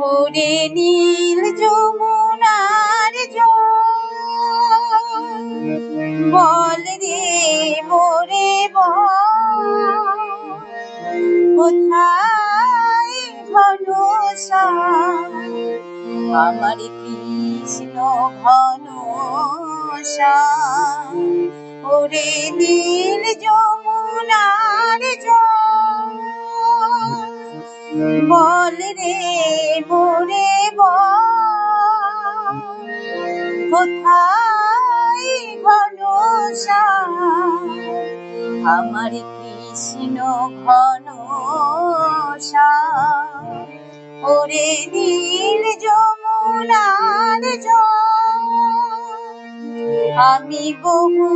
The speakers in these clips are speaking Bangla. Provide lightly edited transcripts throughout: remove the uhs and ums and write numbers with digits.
ওরে নীল যমুনার জল, বল রে মোরে বল, কোথায় ঘনশ্যাম আমার কৃষ্ণ ঘনশ্যাম। ওরে নীল যমুনার জল, বল রে মোরে বল, কোথায় ঘনশ্যাম আমার কৃষ্ণ ঘনশ্যাম। ওরে নীল যমুনার জল, আমি বহু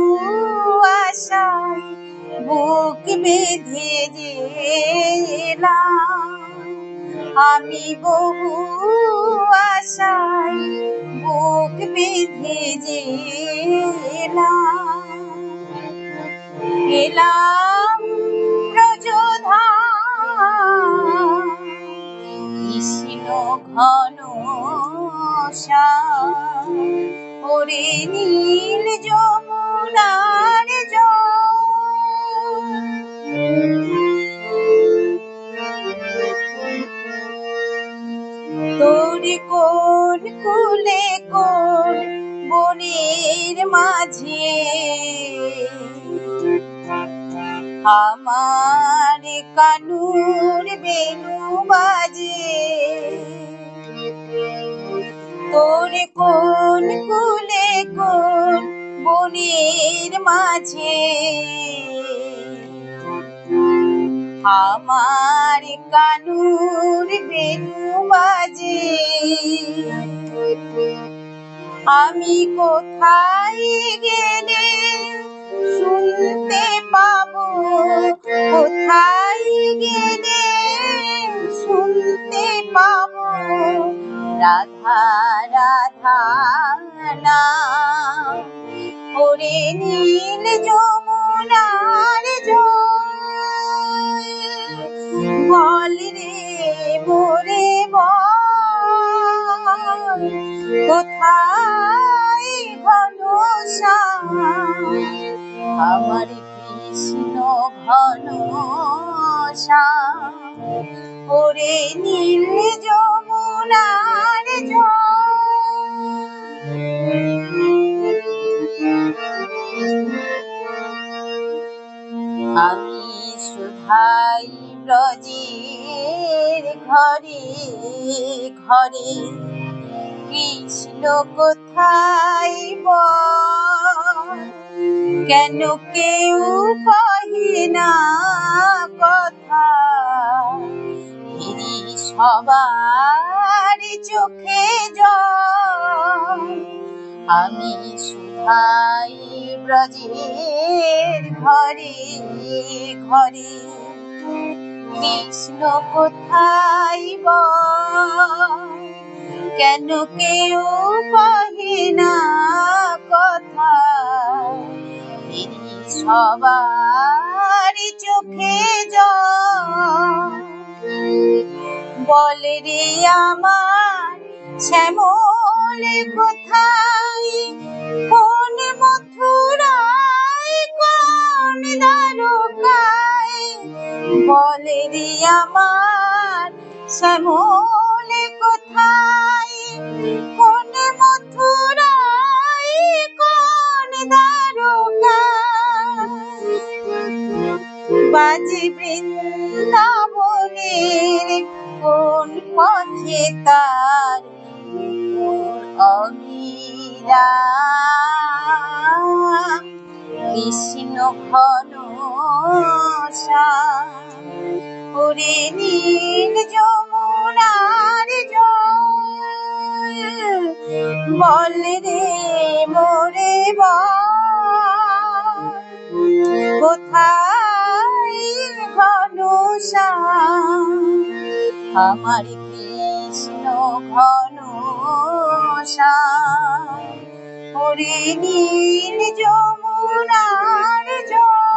আশায় বুক বেঁধে এলাম, আমি বহু আশায় বুক বেঁধে এলাম ব্রজধাম কৃষ্ণ ঘনশ্যাম। ওরে নীল যমুনার জল, তোর কোন কুলে কোন বনের মাঝে আমার কানুর বেনু বাজে। তোর কোন কুলে কোন বনের মাঝে আমার কানুর বেনু বাজে। আমি কোথায় গেলে শুনতে পাবো, কোথায় গেলে শুনতে পাবো রাধা রাধা নাম। ওরে নীল যমুনার জল, বল রে মোরে বল, কোথায় ঘনশ্যাম আমার কৃষ্ণ ঘনশ্যাম। ওরে নীল যমুনার জল, আমি সুধাই ব্রজের ঘরে ঘরে, কৃষ্ণ কোথায় বল, কেন কেউ কহে না কথা, ফিরি সবার চোখে জল। আমি সুধাই ব্রজের ঘরে ঘরে, কৃষ্ণ কোথায় বল, কেন কেউ কহে না কথা, ফিরি সবার চোখে জল। বল রে আমার শ্যামল কোথায়, কোন মথুরায় কোন দ্বারকায়, বল রে আমার শ্যামল কোথায়, কোন মথুরায় কোন দ্বারকায়, বাজে বৃন্দাবনের কোন পথে তার অবিরাম কৃষ্ণ ঘনশ্যাম। ওরে নীল যমুনার জল, বল রে মোরে বল, কোথায় ঘনশ্যাম আমার কৃষ্ণ ঘনশ্যাম। ওরে নীল যমুনার জল।